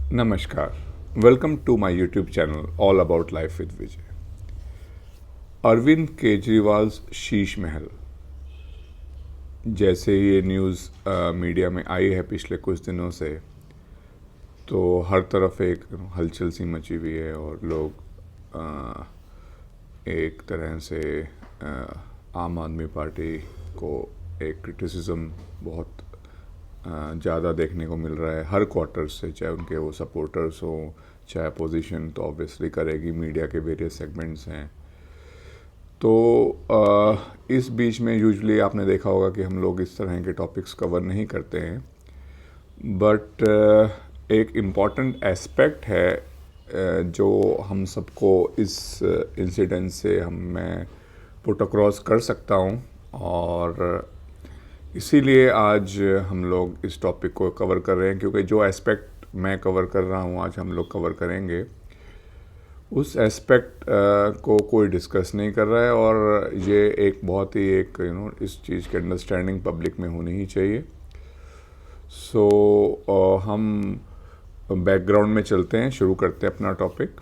नमस्कार, welcome to my YouTube channel all about life with Vijay. Arvind Kejriwal Sheesh Mahal, जैसे ये न्यूज़ मीडिया में आई है पिछले कुछ दिनों से, तो हर तरफ एक हलचल सी मची हुई है और लोग एक तरह से आम आदमी पार्टी को एक क्रिटिसिज्म बहुत ज़्यादा देखने को मिल रहा है हर क्वार्टर से, चाहे उनके वो सपोर्टर्स हों, चाहे अपोजिशन तो ऑब्वियसली करेगी, मीडिया के वेरियस सेगमेंट्स हैं। तो इस बीच में यूजुअली आपने देखा होगा कि हम लोग इस तरह के टॉपिक्स कवर नहीं करते हैं, बट एक इम्पॉर्टेंट एस्पेक्ट है जो हम सबको इस इंसिडेंट से मैं पुट अक्रॉस कर सकता हूँ, और इसीलिए आज हम लोग इस टॉपिक को कवर कर रहे हैं, क्योंकि जो एस्पेक्ट मैं कवर कर रहा हूँ आज हम लोग कवर करेंगे, उस एस्पेक्ट को कोई डिस्कस नहीं कर रहा है। और ये एक बहुत ही एक इस चीज़ की अंडरस्टैंडिंग पब्लिक में होनी ही चाहिए। सो हम बैकग्राउंड में चलते हैं, शुरू करते हैं अपना टॉपिक।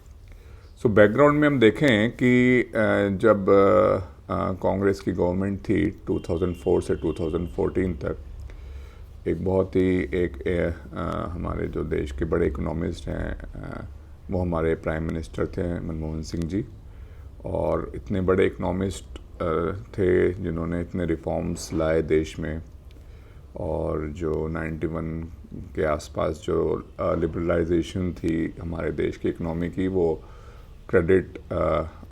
सो बैकग्राउंड में हम देखें कि जब कांग्रेस की गवर्नमेंट थी 2004 से 2014 तक, एक बहुत ही हमारे जो देश के बड़े इकोनॉमिस्ट हैं वो हमारे प्राइम मिनिस्टर थे मनमोहन सिंह जी, और इतने बड़े इकोनॉमिस्ट थे जिन्होंने इतने रिफॉर्म्स लाए देश में, और जो 91 के आसपास जो लिबरलाइजेशन थी हमारे देश की इकनॉमी की, वो क्रेडिट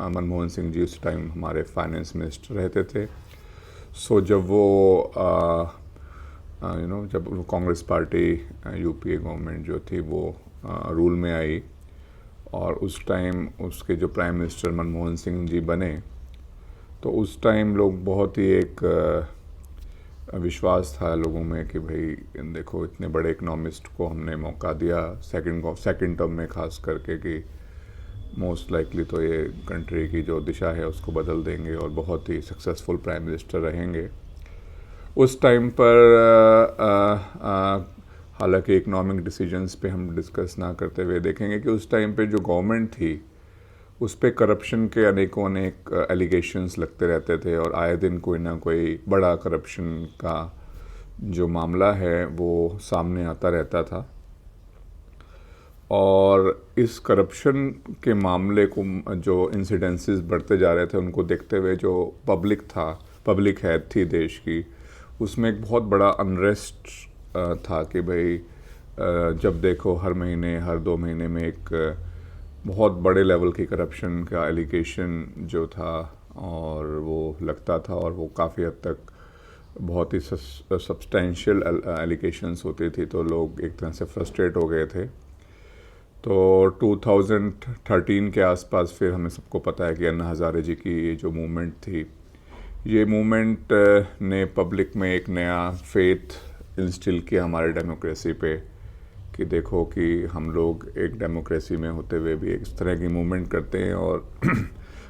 मनमोहन सिंह जी उस टाइम हमारे फाइनेंस मिनिस्टर रहते थे। सो जब वो जब वो कांग्रेस पार्टी यूपीए गवर्नमेंट जो थी वो रूल में आई, और उस टाइम उसके जो प्राइम मिनिस्टर मनमोहन सिंह जी बने, तो उस टाइम लोग बहुत ही एक विश्वास था लोगों में कि भाई देखो इतने बड़े इकोनॉमिस्ट को हमने मौका दिया सेकंड टर्म में, खास करके कि मोस्ट लाइकली तो ये कंट्री की जो दिशा है उसको बदल देंगे और बहुत ही सक्सेसफुल प्राइम मिनिस्टर रहेंगे। उस टाइम पर हालांकि इकोनॉमिक डिसीजंस पे हम डिस्कस ना करते हुए देखेंगे कि उस टाइम पे जो गवर्नमेंट थी उस पे करप्शन के अनेक एलिगेशंस लगते रहते थे, और आए दिन कोई ना कोई बड़ा करप्शन का जो मामला है वो सामने आता रहता था। और इस करप्शन के मामले को जो इंसिडेंसेस बढ़ते जा रहे थे उनको देखते हुए जो पब्लिक हेल्थ थी देश की, उसमें एक बहुत बड़ा अनरेस्ट था कि भाई जब देखो हर महीने हर 2 महीने में एक बहुत बड़े लेवल की करप्शन का एलिगेशन जो था, और वो लगता था, और वो काफ़ी हद तक बहुत ही सब्सटेंशियल एलिगेशंस होती थी, तो लोग एक तरह से फ्रस्ट्रेट हो गए थे। तो 2013 के आसपास फिर हमें सबको पता है कि अन्ना हज़ारे जी की ये जो मूवमेंट थी, ये मूवमेंट ने पब्लिक में एक नया फेथ इंस्टिल किया हमारे डेमोक्रेसी पे, कि देखो कि हम लोग एक डेमोक्रेसी में होते हुए भी इस तरह की मूवमेंट करते हैं। और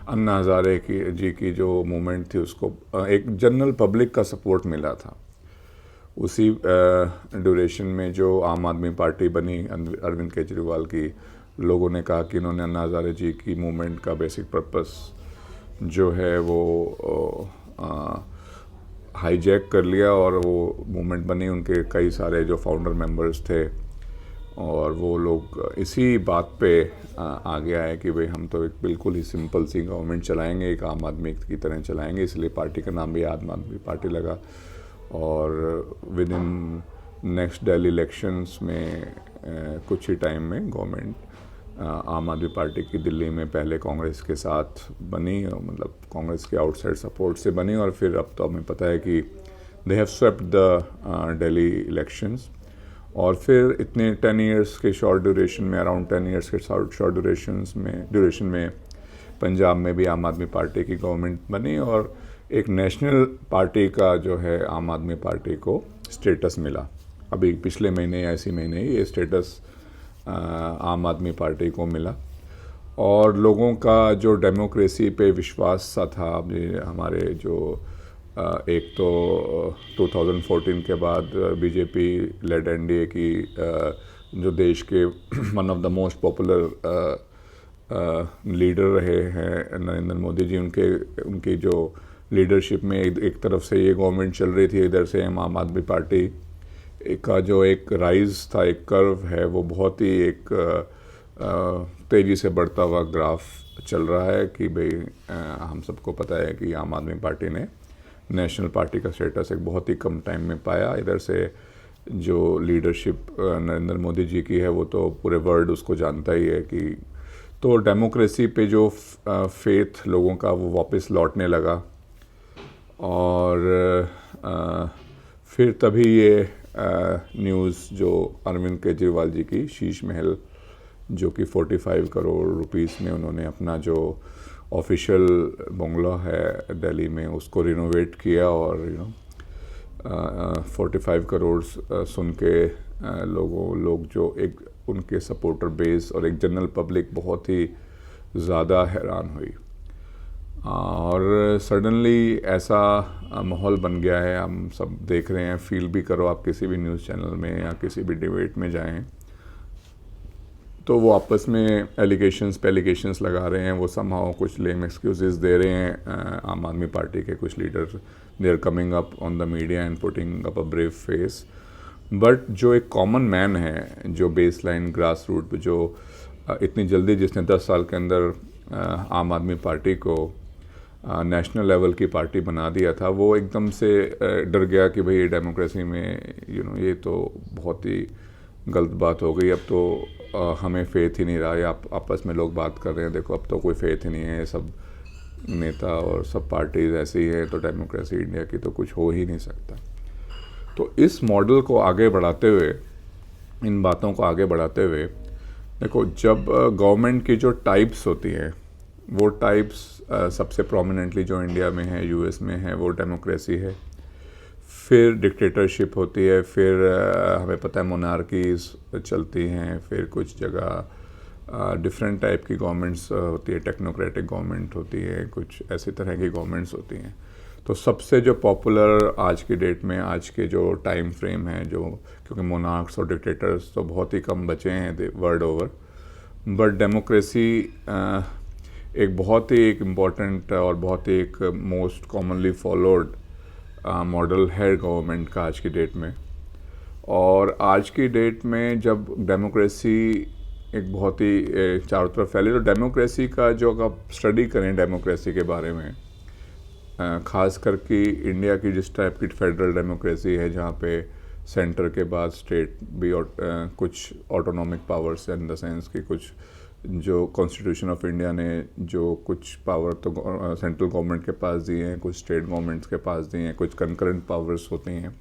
अन्ना हज़ारे जी की जो मूवमेंट थी उसको एक जनरल पब्लिक का सपोर्ट मिला था। उसी ड्यूरेशन में जो आम आदमी पार्टी बनी अरविंद केजरीवाल की, लोगों ने कहा कि इन्होंने अन्ना हज़ारे जी की मूवमेंट का बेसिक पर्पस जो है वो हाईजैक कर लिया, और वो मूवमेंट बनी। उनके कई सारे जो फाउंडर मेंबर्स थे, और वो लोग इसी बात पे आगे आए कि भाई हम तो एक बिल्कुल ही सिंपल सी गवर्नमेंट चलाएंगे, एक आम आदमी की तरह चलाएंगे, इसलिए पार्टी का नाम भी आम आदमी पार्टी लगा। और with in next Delhi elections में कुछ ही टाइम में गवर्नमेंट आम आदमी पार्टी की दिल्ली में पहले कांग्रेस के साथ बनी, मतलब कांग्रेस के आउटसाइड सपोर्ट से बनी, और फिर अब तो हमें पता है कि they have swept the Delhi elections. और फिर इतने 10 इयर्स के शॉर्ट ड्यूरेशन में, अराउंड 10 इयर्स के शॉर्ट ड्यूरेशन में पंजाब में भी आम आदमी पार्टी की गवर्नमेंट बनी, और एक नेशनल पार्टी का जो है आम आदमी पार्टी को स्टेटस मिला। अभी पिछले महीने या इसी महीने ही ये स्टेटस आम आदमी पार्टी को मिला, और लोगों का जो डेमोक्रेसी पे विश्वास सा था, हमारे जो एक तो 2014 के बाद बीजेपी लेड एनडीए की जो देश के one of the most popular leader रहे हैं नरेंद्र मोदी जी, उनकी जो लीडरशिप में एक तरफ से ये गवर्नमेंट चल रही थी, इधर से आम आदमी पार्टी का जो एक राइज था, एक कर्व है, वो बहुत ही एक तेज़ी से बढ़ता हुआ ग्राफ चल रहा है कि भाई हम सबको पता है कि आम आदमी पार्टी ने नेशनल पार्टी का स्टेटस एक बहुत ही कम टाइम में पाया। इधर से जो लीडरशिप नरेंद्र मोदी जी की है वो तो पूरे वर्ल्ड उसको जानता ही है कि तो डेमोक्रेसी पे जो फेथ लोगों का वो वापस लौटने लगा। और फिर तभी ये न्यूज़ जो अरविंद केजरीवाल जी की शीश महल जो कि 45 करोड़ रुपीस में उन्होंने अपना जो ऑफिशियल बंगला है दिल्ली में उसको रिनोवेट किया, और 45 करोड़ सुन के लोग जो एक उनके सपोर्टर बेस और एक जनरल पब्लिक बहुत ही ज़्यादा हैरान हुई। और सडनली ऐसा माहौल बन गया है, हम सब देख रहे हैं, फील भी करो आप किसी भी न्यूज़ चैनल में या किसी भी डिबेट में जाएं तो वो आपस में एलिगेशंस लगा रहे हैं, वो समहाउ कुछ लेम एक्सक्यूजेस दे रहे हैं। आम आदमी पार्टी के कुछ leader they are coming up on the media and putting up a brave face, but जो एक कॉमन मैन है, जो बेस लाइन ग्रास रूट जो इतनी जल्दी जिसने 10 साल के अंदर आम आदमी पार्टी को नेशनल लेवल की पार्टी बना दिया था, वो एकदम से डर गया कि भाई डेमोक्रेसी में ये तो बहुत ही गलत बात हो गई, अब तो हमें फेथ ही नहीं रहा। या आपस में लोग बात कर रहे हैं, देखो अब तो कोई फेथ ही नहीं है, सब नेता और सब पार्टीज ऐसी ही हैं, तो डेमोक्रेसी इंडिया की तो कुछ हो ही नहीं सकता। तो इस मॉडल को आगे बढ़ाते हुए, इन बातों को आगे बढ़ाते हुए, देखो जब गवर्नमेंट की जो टाइप्स होती हैं वो टाइप्स सबसे प्रोमिनेंटली जो इंडिया में है, यूएस में है, वो डेमोक्रेसी है। फिर डिक्टेटरशिप होती है, फिर हमें पता है मोनार्कीज चलती हैं, फिर कुछ जगह डिफरेंट टाइप की गवर्नमेंट्स होती है, टेक्नोक्रेटिक गवर्नमेंट होती है, कुछ ऐसी तरह की गवर्नमेंट्स होती हैं। तो सबसे जो पॉपुलर आज की डेट में, आज के जो टाइम फ्रेम है, जो क्योंकि मोनार्क्स और डिक्टेटर्स तो बहुत ही कम बचे हैं वर्ल्ड ओवर, बट डेमोक्रेसी एक बहुत ही एक इम्पॉर्टेंट और बहुत ही एक मोस्ट कॉमनली फॉलोड मॉडल है गवर्नमेंट का आज की डेट में। और आज की डेट में जब डेमोक्रेसी एक बहुत ही चारों तरफ फैली, तो डेमोक्रेसी का जो अगर आप स्टडी करें डेमोक्रेसी के बारे में, ख़ास करके इंडिया की जिस टाइप की फेडरल डेमोक्रेसी है, जहाँ पे सेंटर के बाद स्टेट भी कुछ autonomic powers in the sense कि कुछ जो कॉन्स्टिट्यूशन ऑफ इंडिया ने जो कुछ पावर तो सेंट्रल गवर्नमेंट के पास दिए हैं, कुछ स्टेट गवर्नमेंट्स के पास दिए हैं, कुछ कंकरेंट पावर्स होती हैं।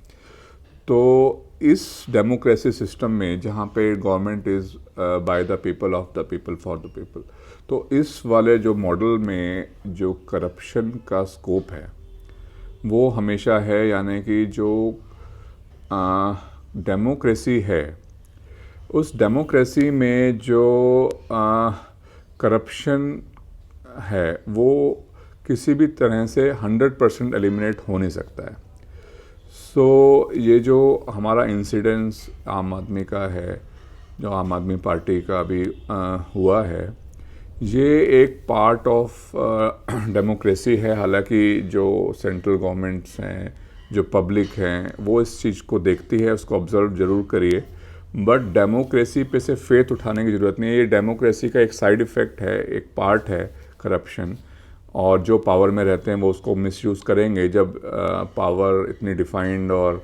तो इस डेमोक्रेसी सिस्टम में जहाँ पे government is by the people, of the people, for the people, तो इस वाले जो मॉडल में जो करप्शन का स्कोप है वो हमेशा है, यानी कि जो डेमोक्रेसी है उस डेमोक्रेसी में जो करप्शन है वो किसी भी तरह से 100% एलिमिनेट हो नहीं सकता है। सो ये जो हमारा इंसिडेंस आम आदमी का है, जो आम आदमी पार्टी का भी हुआ है, ये एक पार्ट ऑफ डेमोक्रेसी है। हालांकि जो सेंट्रल गवर्नमेंट्स हैं, जो पब्लिक हैं, वो इस चीज़ को देखती है, उसको ऑब्ज़र्व ज़रूर करिए, बट डेमोक्रेसी पे से फेथ उठाने की ज़रूरत नहीं है। ये डेमोक्रेसी का एक साइड इफ़ेक्ट है, एक पार्ट है करप्शन, और जो पावर में रहते हैं वो उसको मिसयूज़ करेंगे। जब पावर इतनी डिफाइंड और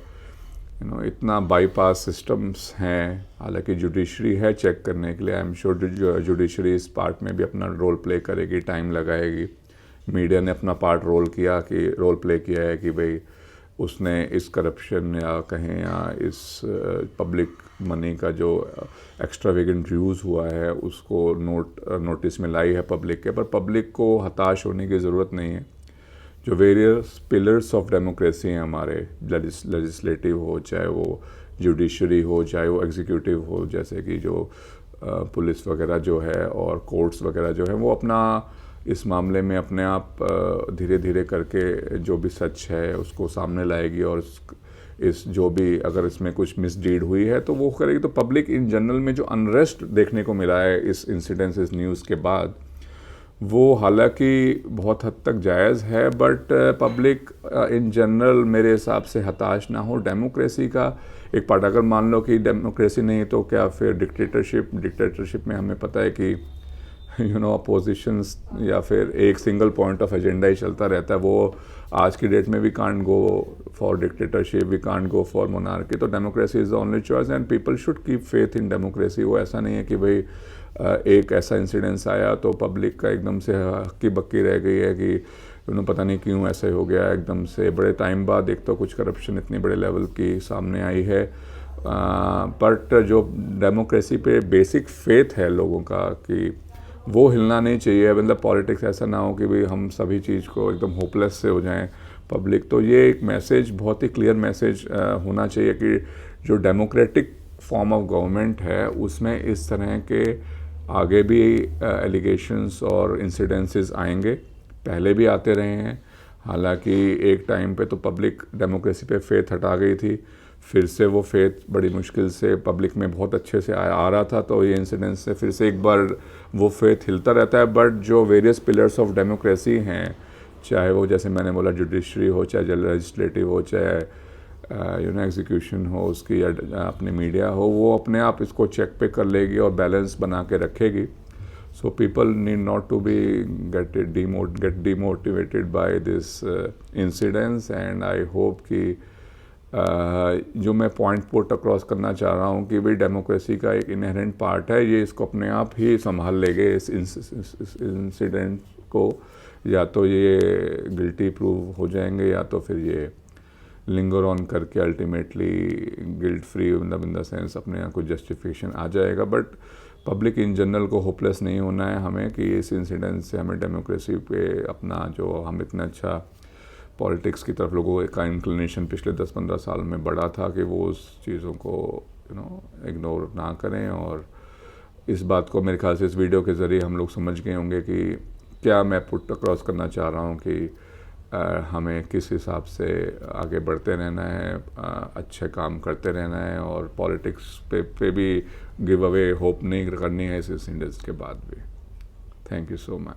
इतना बाईपास सिस्टम्स हैं, हालांकि जुडिशरी है चेक करने के लिए, आई एम श्योर जुडिशरी इस पार्ट में भी अपना रोल प्ले करेगी, टाइम लगाएगी। मीडिया ने अपना पार्ट रोल प्ले किया है कि भाई उसने इस करप्शन या कहें या इस पब्लिक मनी का जो एक्स्ट्रावेगेंट यूज़ हुआ है उसको नोटिस में लाई है पब्लिक के। पर पब्लिक को हताश होने की ज़रूरत नहीं है। जो वेरियस पिलर्स ऑफ डेमोक्रेसी हैं हमारे, लेजिस्लेटिव हो, चाहे वो जुडिशरी हो, चाहे वो एग्जीक्यूटिव हो, जैसे कि जो पुलिस वगैरह जो है और कोर्ट्स वगैरह जो है, वो अपना इस मामले में अपने आप धीरे धीरे करके जो भी सच है उसको सामने लाएगी और इस जो भी अगर इसमें कुछ मिसडीड हुई है तो वो करेगी। तो पब्लिक इन जनरल में जो अनरेस्ट देखने को मिला है इस इंसिडेंस, इस न्यूज़ के बाद, वो हालांकि बहुत हद तक जायज़ है, बट पब्लिक इन जनरल मेरे हिसाब से हताश ना हो। डेमोक्रेसी का एक पार्ट, अगर मान लो कि डेमोक्रेसी नहीं तो क्या फिर डिक्टेटरशिप में हमें पता है कि अपोजिशंस या फिर एक सिंगल पॉइंट ऑफ एजेंडा ही चलता रहता है। वो आज की डेट में we can't go for dictatorship, we can't go for monarchy. तो democracy is the only choice and people should keep faith in democracy. वो ऐसा नहीं है कि भाई एक ऐसा इंसिडेंस आया तो पब्लिक का एकदम से हक्की बक्की रह गई है कि पता नहीं क्यों ऐसे हो गया एकदम से। बड़े टाइम बाद एक तो कुछ करप्शन इतनी बड़े लेवल की सामने आई है, बट जो डेमोक्रेसी पे बेसिक फेथ है लोगों का कि वो हिलना नहीं चाहिए। मतलब पॉलिटिक्स ऐसा ना हो कि भाई हम सभी चीज़ को एकदम होपलेस से हो जाएं पब्लिक। तो ये एक मैसेज, बहुत ही क्लियर मैसेज होना चाहिए कि जो डेमोक्रेटिक फॉर्म ऑफ गवर्नमेंट है उसमें इस तरह के आगे भी एलिगेशंस और इंसिडेंसेस आएंगे, पहले भी आते रहे हैं। हालांकि एक टाइम पे तो पब्लिक डेमोक्रेसी पे फेथ हटा गई थी, फिर से वो फेथ बड़ी मुश्किल से पब्लिक में बहुत अच्छे से आ रहा था। तो ये इंसिडेंस से फिर से एक बार वो फेथ हिलता रहता है। बट जो वेरियस पिलर्स ऑफ डेमोक्रेसी हैं, चाहे वो जैसे मैंने बोला जुडिशरी हो, चाहे लेजिस्लेटिव हो, चाहे एग्जीक्यूशन हो उसकी, या अपने मीडिया हो, वो अपने आप इसको चेक पे कर लेगी और बैलेंस बना के रखेगी। So people need not to be get demotivated by this incidents. And I hope कि जो मैं पॉइंट पुट अक्रॉस करना चाह रहा हूँ कि भाई डेमोक्रेसी का एक इनहेरेंट पार्ट है, ये इसको अपने आप ही संभाल लेंगे इस इंसिडेंट को। या तो ये गिल्टी प्रूव हो जाएंगे या तो फिर ये लिंगर ऑन करके अल्टीमेटली गिल्ट फ्री, मतलब इन द सेंस अपने यहाँ कोई जस्टिफिकेशन आ जाएगा। बट पब्लिक इन जनरल को होपलेस नहीं होना है हमें कि इस इंसिडेंट से हमें डेमोक्रेसी पे अपना जो हम इतना अच्छा पॉलिटिक्स की तरफ लोगों का इंक्लिनेशन पिछले 10-15 साल में बढ़ा था कि वो उस चीज़ों को इग्नोर ना करें। और इस बात को मेरे ख्याल से इस वीडियो के ज़रिए हम लोग समझ गए होंगे कि क्या मैं पुट अक्रॉस करना चाह रहा हूँ कि हमें किस हिसाब से आगे बढ़ते रहना है, अच्छे काम करते रहना है और पॉलिटिक्स पे भी गिव अवे होप नहीं करनी है इस इंसिडेंट के बाद भी। Thank you so much.